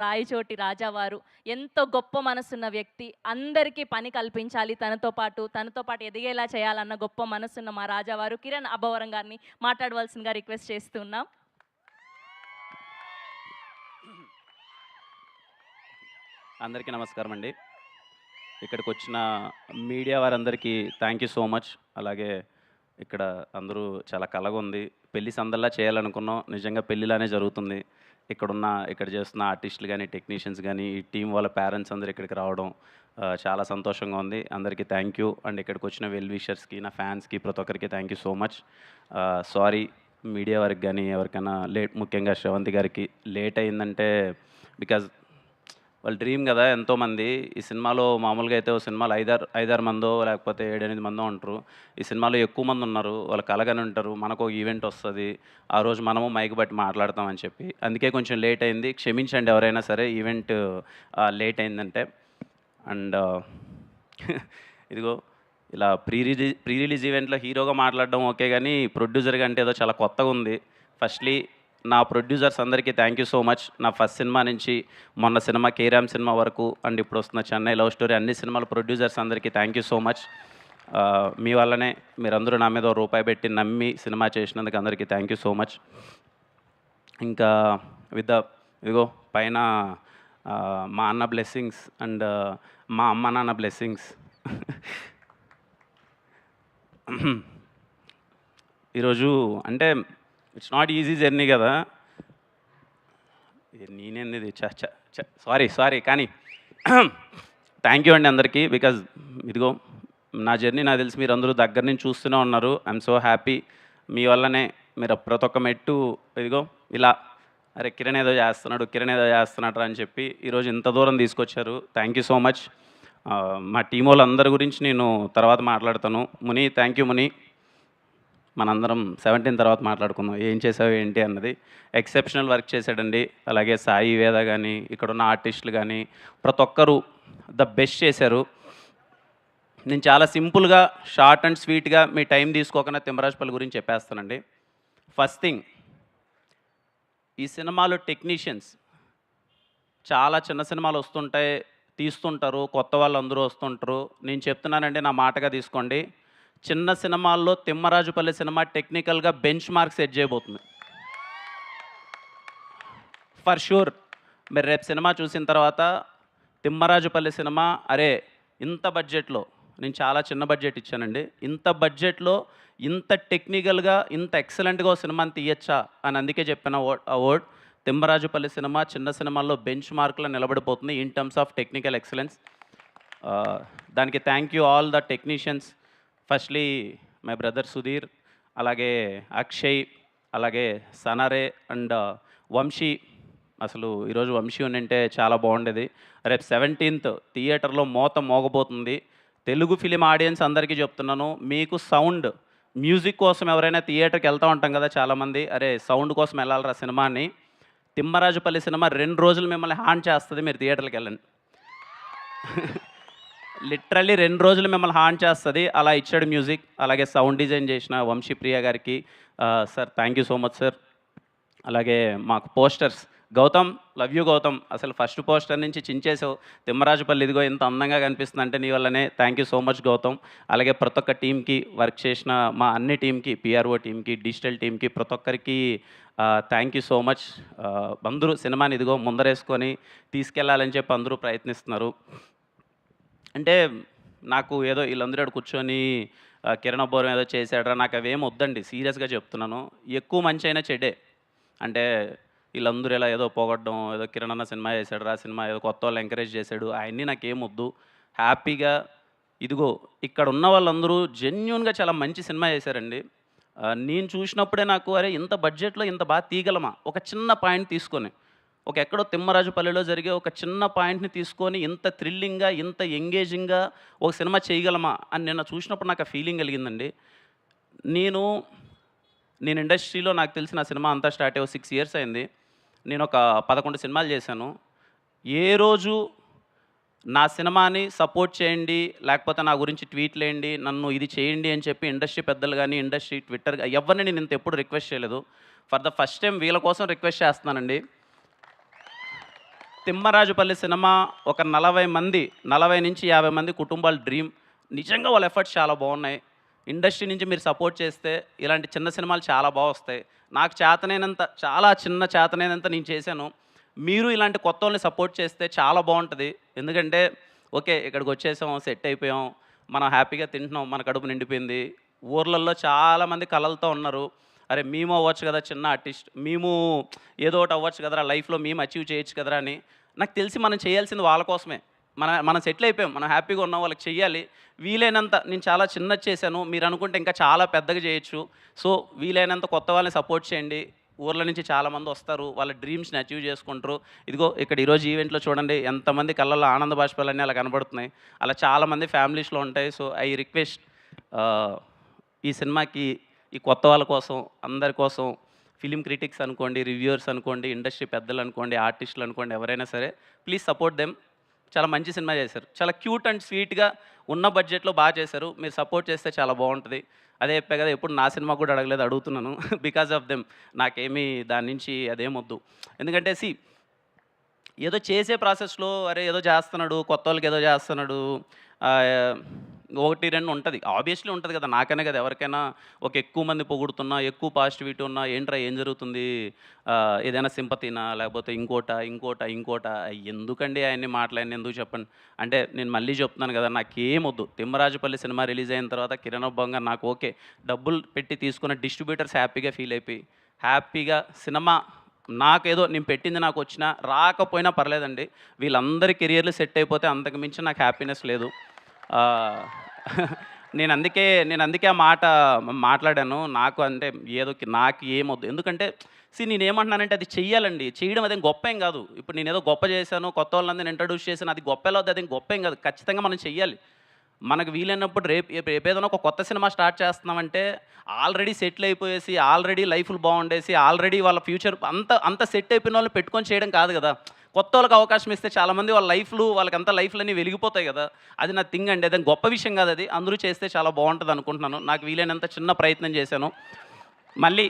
రాయచోటి రాజావారు ఎంతో గొప్ప మనసున్న వ్యక్తి. అందరికీ పని కల్పించాలి తనతో పాటు ఎదిగేలా చేయాలన్న గొప్ప మనసున్న మా రాజావారు కిరణ్ అబ్బవరం గారిని మాట్లాడవలసిందిగా రిక్వెస్ట్ చేస్తున్నాం. అందరికీ నమస్కారం అండి. ఇక్కడికొచ్చిన మీడియా వారందరికీ థ్యాంక్ యూ సో మచ్. అలాగే ఇక్కడ అందరూ చాలా కలగుంది. పెళ్లి సందల్లా చేయాలనుకున్నాం. నిజంగా పెళ్లిలానే జరుగుతుంది. ఇక్కడ చేస్తున్న ఆర్టిస్టులు గానీ, టెక్నీషియన్స్ గానీ, ఈ టీం వాళ్ళ పేరెంట్స్ అందరూ ఇక్కడికి రావడం చాలా సంతోషంగా ఉంది. అందరికీ థ్యాంక్ యూ. అండ్ ఇక్కడికొచ్చిన వెల్ విషర్స్‌కి, నా ఫ్యాన్స్‌కి ప్రతి ఒక్కరికి thank you so much. Sorry media వారికి గానీ, ఎవరికైనా ముఖ్యంగా శ్రవంతి గారికి లేట్ అయిందంటే బికాజ్ వాళ్ళ డ్రీమ్ కదా ఎంతోమంది. ఈ సినిమాలో మామూలుగా అయితే ఓ సినిమాలో 5-6 మందో లేకపోతే 7-8 మందో ఉంటారు. ఈ సినిమాలో ఎక్కువ మంది ఉన్నారు. వాళ్ళు కలగని ఉంటారు. మనకు ఒక ఈవెంట్ వస్తుంది. ఆ రోజు మనము మైక్ బట్టి మాట్లాడతామని చెప్పి. అందుకే కొంచెం లేట్ అయింది. క్షమించండి ఎవరైనా సరే ఈవెంట్ లేట్ అయిందంటే. అండ్ ఇదిగో ఇలా ప్రీ రిలీజ్ ఈవెంట్లో హీరోగా మాట్లాడడం ఓకే, కానీ ప్రొడ్యూసర్గా అంటే ఏదో చాలా కొత్తగా ఉంది. ఫస్ట్లీ నా ప్రొడ్యూసర్స్ అందరికీ థ్యాంక్ యూ సో మచ్. నా ఫస్ట్ సినిమా నుంచి మొన్న సినిమా కేరామ్ సినిమా వరకు అండ్ ఇప్పుడు వస్తున్న చెన్నై లవ్ స్టోరీ అన్ని సినిమాల ప్రొడ్యూసర్స్ అందరికీ థ్యాంక్ యూ సో మచ్. మీ వల్లనే మీరందరూ నా మీద రూపాయి పెట్టి నమ్మి సినిమా చేసినందుకు అందరికీ థ్యాంక్ యూ సో మచ్. ఇంకా ఇదిగో పైన మా అన్న బ్లెస్సింగ్స్ అండ్ మా అమ్మ నాన్న బ్లెస్సింగ్స్. ఈరోజు అంటే ఇట్స్ నాట్ ఈజీ జర్నీ కదా. నేనేంది సారీ కానీ థ్యాంక్ యూ అండి అందరికీ. బికాజ్ ఇదిగో నా జర్నీ నాకు తెలిసి మీరు అందరూ దగ్గర నుంచి చూస్తూనే ఉన్నారు. I'm so happy. మీ వల్లనే మీరు ప్రతి ఒక్క మెట్టు ఇదిగో ఇలా అరే కిరణ్ ఏదో చేస్తున్నాడు అని చెప్పి ఈరోజు ఇంత దూరం తీసుకొచ్చారు. Thank you so much. మా టీం వాళ్ళందరి గురించి నేను తర్వాత మాట్లాడతాను. ముని థ్యాంక్ యూ ముని. మనందరం 17 తర్వాత మాట్లాడుకుందాం ఏం చేసావు ఏంటి అన్నది. ఎక్సెప్షనల్ వర్క్ చేశాడండి. అలాగే సాయి వేద కానీ, ఇక్కడున్న ఆర్టిస్టులు కానీ ప్రతి ఒక్కరూ ద బెస్ట్ చేశారు. నేను చాలా సింపుల్గా షార్ట్ అండ్ స్వీట్గా మీ టైం తీసుకోకుండా తిమ్మరాజుపల్లి గురించి చెప్పేస్తానండి. ఫస్ట్ థింగ్, ఈ సినిమాలో టెక్నీషియన్స్ చాలా చిన్న సినిమాలు వస్తుంటాయి, తీస్తుంటారు, కొత్త వాళ్ళు అందరూ వస్తుంటారు. నేను చెప్తున్నానండి, నా మాటగా తీసుకోండి. చిన్న సినిమాల్లో తిమ్మరాజుపల్లి సినిమా టెక్నికల్గా బెంచ్ మార్క్ సెట్ చేయబోతుంది ఫర్ షూర్. మీరు రేపు సినిమా చూసిన తర్వాత తిమ్మరాజుపల్లి సినిమా అరే ఇంత బడ్జెట్లో, నేను చాలా చిన్న బడ్జెట్ ఇచ్చానండి, ఇంత బడ్జెట్లో ఇంత టెక్నికల్గా ఇంత ఎక్సలెంట్గా సినిమాని తీయచ్చా అని అందుకే చెప్పిన వర్డ్. తిమ్మరాజుపల్లి సినిమా చిన్న సినిమాల్లో బెంచ్ మార్క్లో నిలబడిపోతుంది in terms of technical excellence. దానికి thank you all the technicians. Firstly my brother Sudheer, అలాగే అక్షయ్, అలాగే సనారే అండ్ వంశీ. అసలు ఈరోజు వంశీ ఉంటే చాలా బాగుండేది. రేపు 17th థియేటర్లో మోగబోతుంది. తెలుగు ఫిలిం ఆడియన్స్ అందరికీ చెప్తున్నాను, మీకు సౌండ్ మ్యూజిక్ కోసం ఎవరైనా థియేటర్కి వెళ్తూ ఉంటాం కదా చాలామంది, అరే సౌండ్ కోసం వెళ్ళాలరా సినిమాని. తిమ్మరాజుపల్లి సినిమా 2 రోజులు మిమ్మల్ని హాన్ చేస్తుంది. మీరు థియేటర్కి వెళ్ళండి. లిటరల్లీ 2 రోజులు మిమ్మల్ని హాన్ చేస్తుంది. అలా ఇచ్చాడు మ్యూజిక్. అలాగే సౌండ్ డిజైన్ చేసిన వంశీప్రియ గారికి sir thank you so much sir. అలాగే మాకు posters Gautam, love you Gautam. అసలు ఫస్ట్ పోస్టర్ నుంచి చించేసావు. తిమ్మరాజుపల్లి ఇదిగో ఇంత అందంగా కనిపిస్తుంది అంటే నీ వల్లనే. Thank you so much Gautam. అలాగే ప్రతి ఒక్క టీంకి, వర్క్ చేసిన మా అన్ని టీంకి, పిఆర్ఓ టీంకి, డిజిటల్ టీంకి, ప్రతి ఒక్కరికి థ్యాంక్ యూ సో మచ్. అందరూ సినిమాని ఇదిగో ముందరేసుకొని తీసుకెళ్లాలని చెప్పి అందరూ ప్రయత్నిస్తున్నారు. అంటే నాకు ఏదో వీళ్ళందరూ కూర్చొని కిరణ్ అబ్బవరం ఏదో చేశాడరా, నాకు అవేం వద్దండి, సీరియస్గా చెప్తున్నాను. ఎక్కువ మంచి అయినా చెడే. అంటే వీళ్ళందరూ ఇలా ఏదో పోగొట్టడం, ఏదో కిరణ్ అన్న సినిమా చేశాడు, సినిమా ఏదో కొత్త వాళ్ళు ఎంకరేజ్ చేశాడు, అవన్నీ నాకేం వద్దు. హ్యాపీగా ఇదిగో ఇక్కడ ఉన్న వాళ్ళందరూ జెన్యూన్గా చాలా మంచి సినిమా చేశారండి. నేను చూసినప్పుడే నాకు అరే ఇంత బడ్జెట్లో ఇంత బాగా తీయగలమా, ఒక చిన్న పాయింట్ తీసుకొని, ఒక ఎక్కడో తిమ్మరాజుపల్లిలో జరిగే ఒక చిన్న పాయింట్ని తీసుకొని ఇంత థ్రిల్లింగ్గా, ఇంత ఎంగేజింగ్గా ఒక సినిమా చేయగలమా అని నిన్న చూసినప్పుడు నాకు ఆ ఫీలింగ్ కలిగిందండి. నేను ఇండస్ట్రీలో నాకు తెలిసిన సినిమా అంతా స్టార్ట్ అయ్యి 6 years అయింది. నేను ఒక 11 సినిమాలు చేశాను. ఏ రోజు నా సినిమాని సపోర్ట్ చేయండి, లేకపోతే నా గురించి ట్వీట్లేయండి, నన్ను ఇది చేయండి అని చెప్పి ఇండస్ట్రీ పెద్దలు కానీ, ఇండస్ట్రీ ట్విట్టర్ ఎవరిని నేను ఇంత ఎప్పుడు రిక్వెస్ట్ చేయలేదు. ఫర్ ద ఫస్ట్ టైం వీళ్ళ కోసం రిక్వెస్ట్ చేస్తున్నానండి. తిమ్మరాజుపల్లి సినిమా ఒక 40 నుంచి 50 మంది కుటుంబాల డ్రీమ్. నిజంగా వాళ్ళ ఎఫర్ట్స్ చాలా బాగున్నాయి. ఇండస్ట్రీ నుంచి మీరు సపోర్ట్ చేస్తే ఇలాంటి చిన్న సినిమాలు చాలా బాగా వస్తాయి. నాకు చేతనైనంత, చాలా చిన్న చేతనైనంత నేను చేశాను. మీరు ఇలాంటి కొత్త వాళ్ళని సపోర్ట్ చేస్తే చాలా బాగుంటుంది. ఎందుకంటే ఓకే, ఇక్కడికి వచ్చేసాం, సెట్ అయిపోయాం, మనం హ్యాపీగా తింటున్నాం, మన కడుపు నిండిపోయింది. ఊర్లలో చాలామంది కలలతో ఉన్నారు. అరే మేము అవ్వచ్చు కదా చిన్న ఆర్టిస్ట్, మేము ఏదో ఒకటి అవ్వచ్చు కదరా లైఫ్లో, మేము అచీవ్ చేయొచ్చు కదరా అని. నాకు తెలిసి మనం చేయాల్సింది వాళ్ళ కోసమే. మనం సెటిల్ అయిపోయాం, మనం హ్యాపీగా ఉన్నాం, వాళ్ళకి చెయ్యాలి. వీలైనంత నేను చాలా చిన్నది చేశాను, మీరు అనుకుంటే ఇంకా చాలా పెద్దగా చేయొచ్చు. సో వీలైనంత కొత్త వాళ్ళని సపోర్ట్ చేయండి. ఊర్ల నుంచి చాలామంది వస్తారు, వాళ్ళ డ్రీమ్స్ని అచీవ్ చేసుకుంటారు. ఇదిగో ఇక్కడ ఈరోజు ఈవెంట్లో చూడండి ఎంతమంది కళ్ళల్లో ఆనంద బాష్పాలన్నీ అలా కనబడుతున్నాయి. అలా చాలామంది ఫ్యామిలీస్లో ఉంటాయి. సో ఐ రిక్వెస్ట్ ఈ సినిమాకి, ఈ కొత్త వాళ్ళ కోసం, అందరి కోసం, ఫిలిం క్రిటిక్స్ అనుకోండి, రివ్యూవర్స్ అనుకోండి, ఇండస్ట్రీ పెద్దలు అనుకోండి, ఆర్టిస్టులు అనుకోండి, ఎవరైనా సరే ప్లీజ్ సపోర్ట్ దెమ్. చాలా మంచి సినిమా చేశారు, చాలా క్యూట్ అండ్ స్వీట్గా ఉన్న బడ్జెట్లో బాగా చేశారు. మీరు సపోర్ట్ చేస్తే చాలా బాగుంటుంది. అదే చెప్పా కదా, ఎప్పుడు నా సినిమా కూడా అడగలేదు, అడుగుతున్నాను. Because of them. నాకేమీ దాని నుంచి అదేమొద్దు. ఎందుకంటే ఏదో చేసే ప్రాసెస్లో అరే ఏదో చేస్తున్నాడు, కొత్త వాళ్ళకి ఏదో చేస్తున్నాడు, 1, 2 ఉంటుంది, ఆబ్వియస్లీ ఉంటుంది కదా. నాకనే కదా, ఎవరికైనా ఒక ఎక్కువ మంది పొగుడుతున్నా, ఎక్కువ పాజిటివిటీ ఉన్నా, ఏంట్రా ఏం జరుగుతుంది, ఏదైనా సింపతినా, లేకపోతే ఇంకోట ఎందుకండి ఆయన్ని మాట్లాడిన, ఎందుకు చెప్పండి. అంటే నేను మళ్ళీ చెప్తున్నాను కదా, నాకేమొద్దు. తిమ్మరాజుపల్లి సినిమా రిలీజ్ అయిన తర్వాత కిరణ్ అబ్బంగా నాకు ఓకే, డబ్బులు పెట్టి తీసుకున్న డిస్ట్రిబ్యూటర్స్ హ్యాపీగా ఫీల్ అయిపోయి, హ్యాపీగా సినిమా నాకేదో నేను పెట్టింది నాకు వచ్చినా రాకపోయినా పర్లేదండి, వీళ్ళందరి కెరియర్లు సెట్ అయిపోతే అంతకు మించి నాకు హ్యాపీనెస్ లేదు. నేను అందుకే ఆ మాట మాట్లాడాను. నాకు అంటే ఏదో నాకు ఏమొద్దు. ఎందుకంటే నేనేమంటున్నానంటే అది చెయ్యాలండి. చేయడం అదేం గొప్ప ఏం కాదు. ఇప్పుడు నేనేదో గొప్ప చేశాను, కొత్త వాళ్ళందరిని ఇంట్రడ్యూస్ చేశాను, అది గొప్ప ఎలా అవుతుంది, అదేం గొప్ప ఏం కాదు. ఖచ్చితంగా మనం చెయ్యాలి. మనకు వీలైనప్పుడు రేపేదైనా ఒక కొత్త సినిమా స్టార్ట్ చేస్తున్నామంటే ఆల్రెడీ సెటిల్ అయిపోయేసి, ఆల్రెడీ లైఫ్లు బాగుండేసి, ఆల్రెడీ వాళ్ళ ఫ్యూచర్ అంత సెట్ అయిపోయిన వాళ్ళని పెట్టుకొని చేయడం కాదు కదా. కొత్త వాళ్ళకి అవకాశం ఇస్తే చాలామంది వాళ్ళ వాళ్ళకంతా లైఫ్లన్నీ వెలిగిపోతాయి కదా. అది నా థింగ్ అండి, అదే గొప్ప విషయం కాదు. అది అందరూ చేస్తే చాలా బాగుంటుంది అనుకుంటున్నాను. నాకు వీలైనంత చిన్న ప్రయత్నం చేశాను, మళ్ళీ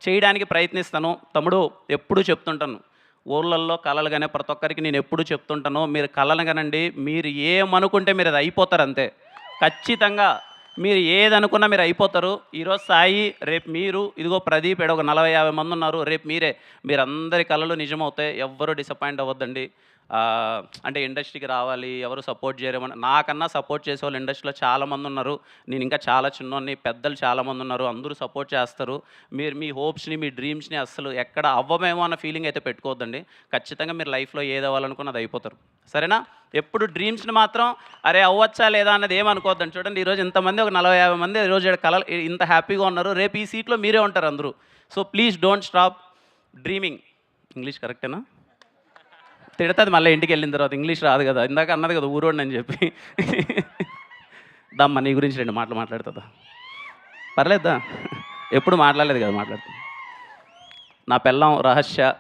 చేయడానికి ప్రయత్నిస్తాను. తమ్ముడు ఎప్పుడూ చెప్తుంటాను, ఊర్లల్లో కలలుగానే ప్రతి ఒక్కరికి నేను ఎప్పుడూ చెప్తుంటాను, మీరు కలలుగానండి, మీరు ఏమనుకుంటే మీరు అది అయిపోతారు అంతే. ఖచ్చితంగా మీరు ఏదనుకున్నా మీరు అయిపోతారు. ఈరోజు సాయి, రేపు మీరు, ఇదిగో ప్రదీప్, ఒక 40-50 మంది ఉన్నారు, రేపు మీరందరి కళలు నిజమవుతాయి. ఎవ్వరూ డిసప్పాయింట్ అవ్వద్దండి. అంటే ఇండస్ట్రీకి రావాలి, ఎవరు సపోర్ట్ చేయరేమని, నాకన్నా సపోర్ట్ చేసే వాళ్ళు ఇండస్ట్రీలో చాలామంది ఉన్నారు. నేను ఇంకా చాలా చిన్నోన్ని, పెద్దలు చాలామంది ఉన్నారు, అందరూ సపోర్ట్ చేస్తారు. మీరు మీ హోప్స్ని, మీ డ్రీమ్స్ని అస్సలు ఎక్కడ అవ్వమేమో అన్న ఫీలింగ్ అయితే పెట్టుకోవద్దండి. ఖచ్చితంగా మీరు లైఫ్లో ఏది అవ్వాలనుకున్నది అయిపోతారు, సరేనా. ఎప్పుడు డ్రీమ్స్ని మాత్రం అరే అవ్వచ్చా లేదా అన్నది ఏమనుకోవద్దండి. చూడండి ఈరోజు ఇంతమంది, ఒక 40-50 మంది ఈరోజు కళలు ఇంత హ్యాపీగా ఉన్నారు, రేపు ఈ సీట్లో మీరే ఉంటారు అందరూ. So please don't stop dreaming. English కరెక్టేనా? తిడుతుంది మళ్ళీ ఇంటికి వెళ్ళిన తర్వాత, ఇంగ్లీష్ రాదు కదా, ఇందాక అన్నది కదా ఊరోండి అని చెప్పి. దమ్మ నీ గురించి 2 మాటలు మాట్లాడుతుందా? పర్లేదా, ఎప్పుడు మాట్లాడలేదు కదా, మాట్లాడుతుంది. నా పెళ్ళాం రహస్య,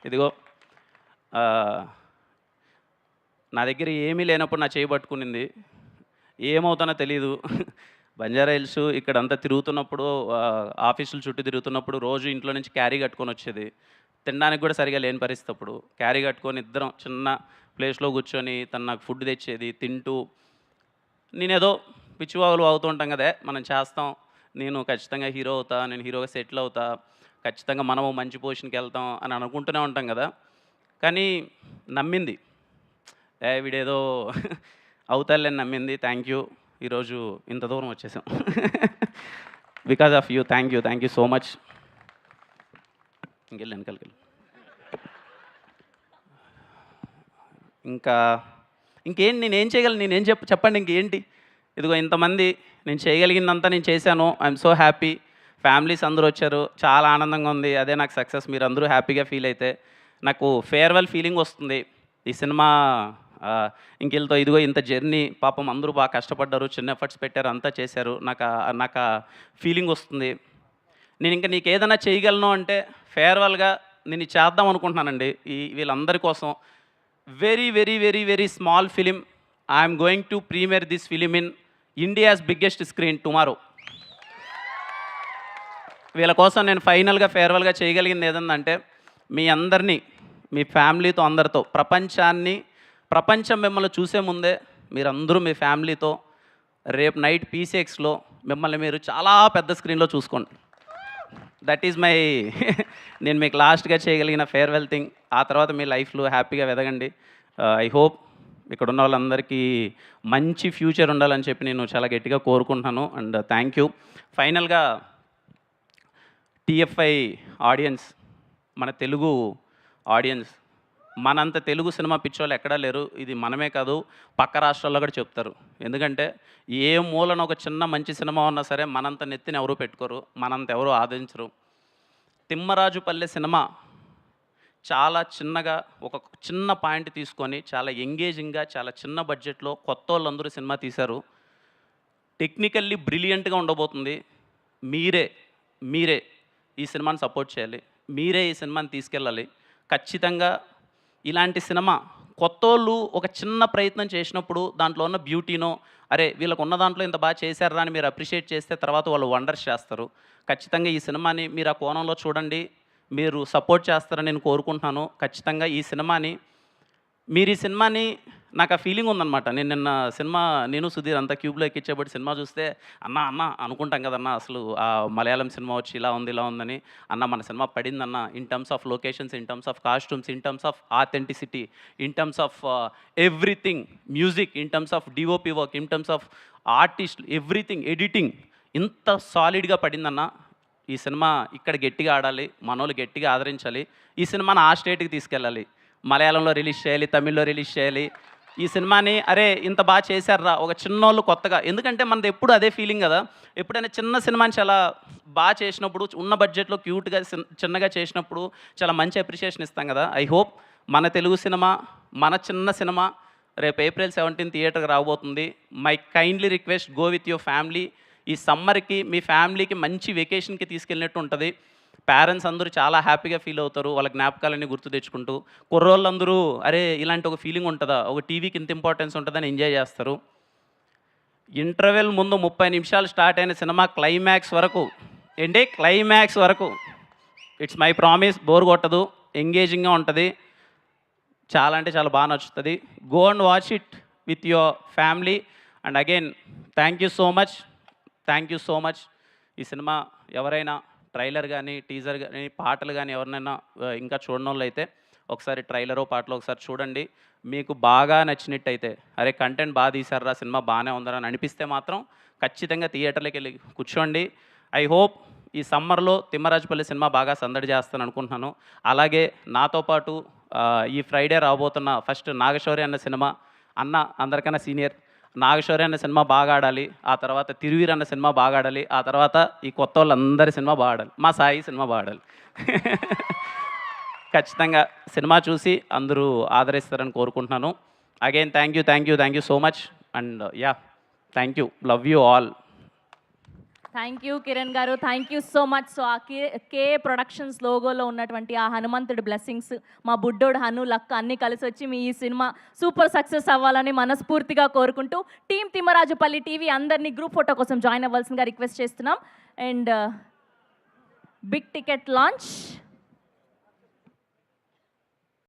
ఇదిగో నా దగ్గర ఏమీ లేనప్పుడు నా చేయి పట్టుకునింది. ఏమవుతానో తెలీదు. బంజారా హిల్స్ ఇక్కడంతా తిరుగుతున్నప్పుడు, ఆఫీసులు చుట్టూ తిరుగుతున్నప్పుడు రోజు ఇంట్లో నుంచి క్యారీ కట్టుకొని వచ్చేది. తినడానికి కూడా సరిగా లేని పరిస్థితి. అప్పుడు క్యారీ కట్టుకొని ఇద్దరం చిన్న ప్లేస్లో కూర్చొని తను నాకు ఫుడ్ తెచ్చేది. తింటూ నేనేదో పిచ్చివాగులు అవుతూ ఉంటాం కదా, మనం చేస్తాం, నేను ఖచ్చితంగా హీరో అవుతా, నేను హీరోగా సెటిల్ అవుతా, ఖచ్చితంగా మనము మంచి పొజిషన్కి వెళ్తాం అని అనుకుంటూనే ఉంటాం కదా. కానీ నమ్మింది, వీడేదో అవుతాలేని నమ్మింది. థ్యాంక్ యూ, ఈరోజు ఇంత దూరం వచ్చేసాం. Because of you. Thank you so much. వెనకాలకి ఇంకేంటి నేనేం చేయగలను, నేనేం చెప్పండి ఇంకేంటి. ఇదిగో ఇంతమంది, నేను చేయగలిగిందంతా నేను చేశాను. I'm so happy. ఫ్యామిలీస్ అందరూ వచ్చారు, చాలా ఆనందంగా ఉంది. అదే నాకు సక్సెస్. మీరు అందరూ హ్యాపీగా ఫీల్ అయితే నాకు ఫేర్వెల్ ఫీలింగ్ వస్తుంది. ఈ సినిమా ఇంకెళ్తో ఇదిగో ఇంత జర్నీ, పాపం అందరూ బాగా కష్టపడ్డారు, చిన్న ఎఫర్ట్స్ పెట్టారు, అంతా చేశారు. నాకు ఫీలింగ్ వస్తుంది. నేను ఇంకా నీకు ఏదైనా చేయగలను అంటే ఫేర్వెల్గా నేను చేద్దాం అనుకుంటున్నానండి వీళ్ళందరి కోసం. Very very very very small film. I'm going to premiere this film in India's biggest screen tomorrow. వీళ్ళ కోసం నేను ఫైనల్గా ఫేర్వెల్గా చేయగలిగింది ఏదంటే మీ అందరినీ మీ ఫ్యామిలీతో అందరితో ప్రపంచం మిమ్మల్ని చూసే ముందే మీరందరూ మీ ఫ్యామిలీతో రేపు నైట్ పీసీఎక్స్లో మిమ్మల్ని మీరు చాలా పెద్ద స్క్రీన్లో చూసుకోండి. దట్ ఈజ్ మై నేను మీకు లాస్ట్గా చేయగలిగిన ఫేర్వెల్ థింగ్. ఆ తర్వాత మీ లైఫ్లో హ్యాపీగా ఎదగండి. ఐ హోప్ ఇక్కడ ఉన్న వాళ్ళందరికీ మంచి ఫ్యూచర్ ఉండాలని చెప్పి నేను చాలా గట్టిగా కోరుకుంటున్నాను. And thank you. ఫైనల్గా టీఎఫ్ఐ ఆడియన్స్, మన తెలుగు ఆడియన్స్, మనంత తెలుగు సినిమా పిచ్చోళ్ళు ఎక్కడా లేరు. ఇది మనమే కాదు, పక్క రాష్ట్రాల్లో కూడా చెప్తారు. ఎందుకంటే ఏ మూలన ఒక చిన్న మంచి సినిమా ఉన్నా సరే మనంత నెత్తిని ఎవరు పెట్టుకోరు, మనంత ఎవరు ఆదరించరు. తిమ్మరాజుపల్లె సినిమా చాలా చిన్నగా ఒక చిన్న పాయింట్ తీసుకొని చాలా ఎంగేజింగ్గా చాలా చిన్న బడ్జెట్లో కొత్త వాళ్ళందరూ సినిమా తీశారు. టెక్నికల్లీ బ్రిలియంట్గా ఉండబోతుంది. మీరే ఈ సినిమాని సపోర్ట్ చేయాలి. మీరే ఈ సినిమాని తీసుకెళ్ళాలి. ఖచ్చితంగా ఇలాంటి సినిమా కొత్తోళ్ళు ఒక చిన్న ప్రయత్నం చేసినప్పుడు దాంట్లో ఉన్న బ్యూటీనో, అరే వీళ్ళకు ఉన్న దాంట్లో ఇంత బాగా చేశారా అని మీరు అప్రిషియేట్ చేస్తే తర్వాత వాళ్ళు వండర్స్ చేస్తారు. ఖచ్చితంగా ఈ సినిమాని మీరు ఆ కోణంలో చూడండి, మీరు సపోర్ట్ చేస్తారని నేను కోరుకుంటున్నాను. ఖచ్చితంగా ఈ సినిమాని నాకు ఆ ఫీలింగ్ ఉందన్నమాట. నిన్న సినిమా నేను సుధీర్ అంతా క్యూబ్లో ఎక్కించేబట్టి సినిమా చూస్తే అన్న అనుకుంటాం కదన్నా, అసలు ఆ మలయాళం సినిమా వచ్చి ఇలా ఉందని. మన సినిమా పడిందన్న in terms of locations, in terms of costumes, in terms of authenticity, in terms of everything, music, in terms of DOP work, in terms of artist, everything, editing ఇంత సాలిడ్గా పడిందన్న. ఈ సినిమా ఇక్కడ గట్టిగా ఆడాలి, మనోళ్ళు గట్టిగా ఆదరించాలి. ఈ సినిమాని ఆ స్టేట్కి తీసుకెళ్ళాలి. మలయాళంలో రిలీజ్ చేయాలి, తమిళ్లో రిలీజ్ చేయాలి. ఈ సినిమాని అరే ఇంత బాగా చేశారా ఒక చిన్నోళ్ళు కొత్తగా. ఎందుకంటే మనది ఎప్పుడు అదే ఫీలింగ్ కదా, ఎప్పుడైనా చిన్న సినిమాని చాలా బాగా చేసినప్పుడు, ఉన్న బడ్జెట్లో క్యూట్గా చిన్నగా చేసినప్పుడు చాలా మంచి అప్రిషియేషన్ ఇస్తాం కదా. ఐ హోప్ మన తెలుగు సినిమా, మన చిన్న సినిమా రేపు April 17 థియేటర్కి రాబోతుంది. My kindly request, go with your family. ఈ సమ్మర్కి మీ ఫ్యామిలీకి మంచి వెకేషన్కి తీసుకెళ్ళినట్టు ఉంటుంది. పేరెంట్స్ అందరూ చాలా హ్యాపీగా ఫీల్ అవుతారు, వాళ్ళ జ్ఞాపకాలన్నీ గుర్తు తెచ్చుకుంటూ. కుర్రోళ్ళందరూ అరే ఇలాంటి ఒక ఫీలింగ్ ఉంటుందా, ఒక టీవీకి ఇంత ఇంపార్టెన్స్ ఉంటుందని ఎంజాయ్ చేస్తారు. ఇంటర్వెల్ ముందు 30 నిమిషాలు స్టార్ట్ అయిన సినిమా క్లైమాక్స్ వరకు ఇట్స్ మై ప్రామిస్, బోర్ కొట్టదు, ఎంగేజింగ్గా ఉంటుంది, చాలా అంటే చాలా బాగా నచ్చుతుంది. Go and watch it with your family. And again thank you so much. ఈ సినిమా ఎవరైనా ట్రైలర్ కానీ, టీజర్ కానీ, పాటలు కానీ ఎవరినైనా ఇంకా చూడని వాళ్ళు అయితే ఒకసారి ట్రైలరో పాటలో ఒకసారి చూడండి. మీకు బాగా నచ్చినట్టయితే అరే కంటెంట్ బాగా తీశారా, సినిమా బాగానే ఉందని అని అనిపిస్తే మాత్రం ఖచ్చితంగా థియేటర్లోకి వెళ్ళి కూర్చోండి. ఐ హోప్ ఈ సమ్మర్లో తిమ్మరాజుపల్లి సినిమా బాగా సందడి చేస్తాను అనుకుంటున్నాను. అలాగే నాతో పాటు ఈ ఫ్రైడే రాబోతున్న ఫస్ట్ నాగశౌర్య అన్న సినిమా, అందరికన్నా సీనియర్ నాగశౌర్య అన్న సినిమా బాగా ఆడాలి, ఆ తర్వాత తిరువీర్ అన్న సినిమా బాగా ఆడాలి, ఆ తర్వాత ఈ కొత్త వాళ్ళందరి సినిమా బాగా ఆడాలి, మా సాయి సినిమా బాగా ఆడాలి. ఖచ్చితంగా సినిమా చూసి అందరూ ఆదరిస్తారని కోరుకుంటున్నాను. Again thank you so much. And thank you, love you all. Thank you Kiran garu, thank you so much. So A K productions లోగోలో ఉన్నటువంటి ఆ హనుమంతుడి బ్లెస్సింగ్స్, మా బుడ్డోడు హను లక్క అన్నీ కలిసి వచ్చి మీ ఈ సినిమా సూపర్ సక్సెస్ అవ్వాలని మనస్ఫూర్తిగా కోరుకుంటూ టీమ్ తిమ్మరాజుపల్లి టీవీ అందరినీ గ్రూప్ ఫోటో కోసం జాయిన్ అవ్వాల్సిందిగా రిక్వెస్ట్ చేస్తున్నాం. And big ticket launch